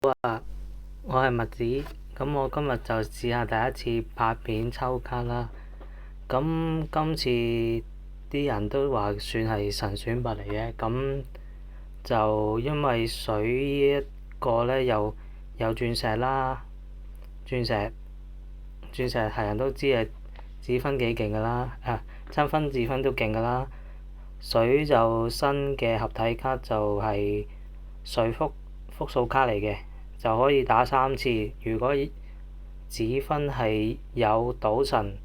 我係麥子，咁我今日就試下第一次拍片抽卡啦。咁今次啲人都話算係神選拔嚟嘅，咁就因為水呢一個呢，有鑽石啦，鑽石係人都知係指分幾勁噶啦，七分指分都勁噶啦。水就新嘅合體卡就係水複數卡嚟嘅，就可以打3次。如果指分係有賭神，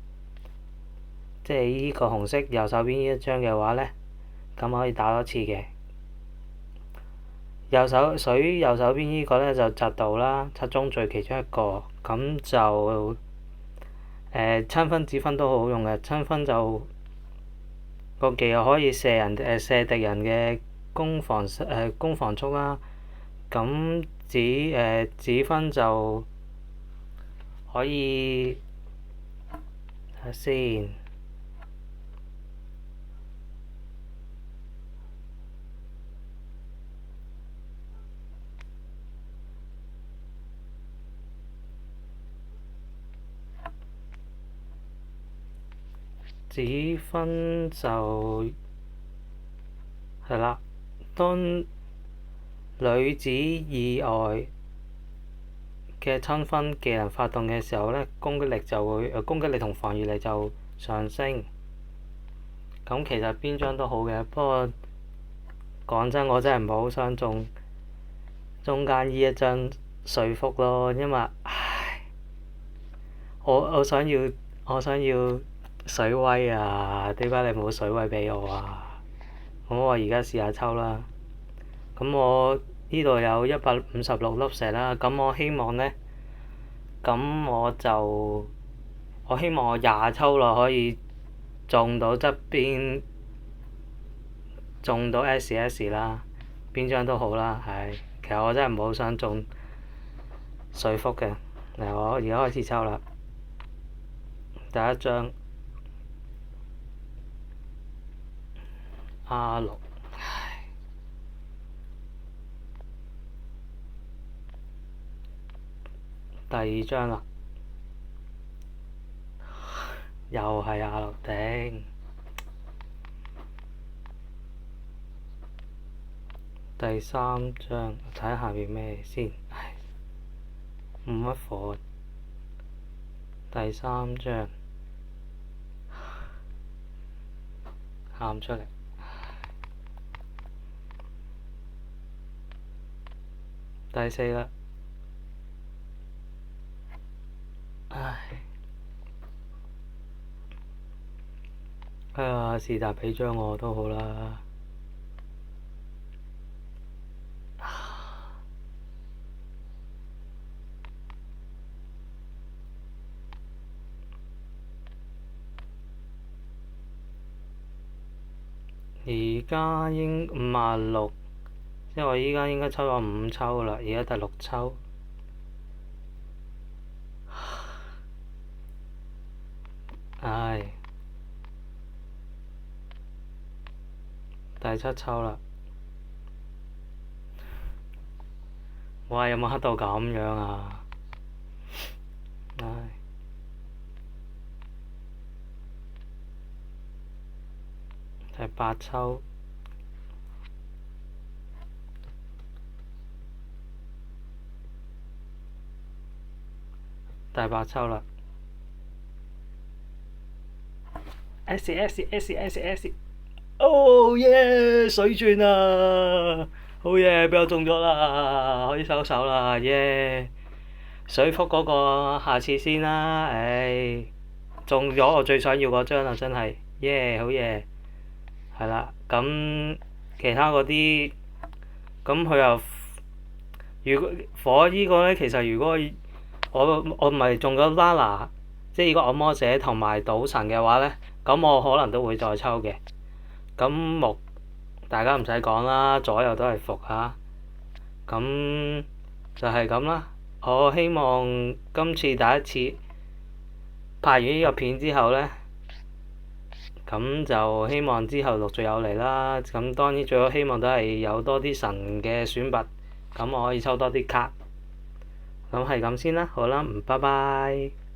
即係呢個紅色右手邊呢一張嘅話呢，咁可以打多次嘅。水右手邊呢個呢，就嫉妒啦，七宗罪其中一個，咁就七分指分都好好用嘅。七分就個技又可以射敵人嘅攻防速啦。咁指分就可以睇下先。指分就係啦，當女子以外嘅親分技能發動嘅時候呢，攻擊力同防禦力就上升。咁其實邊張都好嘅，不過講真，我真係唔係好想中中間呢一張水福咯，因為我想要水威啊！點解你冇水威俾我啊？咁我而家試下抽啦。咁我呢度有156粒石啦。咁我希望呢，我希望我廿抽落可以中到側邊，中到 SS 啦，邊張都好啦。其實我真係唔好想中水福嘅。嗱，我而家開始抽啦。第一張 R6，第二張啦，又係R6頂。第三張睇下下面咩先，冇乜火。第三張喊出嚟。第四啦，是但俾張我都好啦。而家應56，即係我依家應該抽咗5抽啦，而家第6抽。第7抽啦。哇！有冇黑到咁樣啊？第8抽。第8抽啦。S， 哦耶！水鑽啊！好嘢，俾我中咗啦，可以收手啦，耶！水福嗰個下次先啦，中咗我最想要嗰張啦，真係，耶！好嘢，係啦，咁其他嗰啲，咁佢又如果火呢個呢，其實如果我唔係中咗 Lala， 即係呢個惡魔者同埋賭神嘅話呢，咁我可能都會再抽嘅。咁木大家唔使講啦，左右都係伏嚇。咁就係咁啦。我希望今次第一次拍完呢個片之後呢，咁就希望之後陸續有嚟啦。咁當然最好希望都係有多啲神嘅選拔，咁我可以抽多啲卡。咁係咁先啦，好啦，拜拜。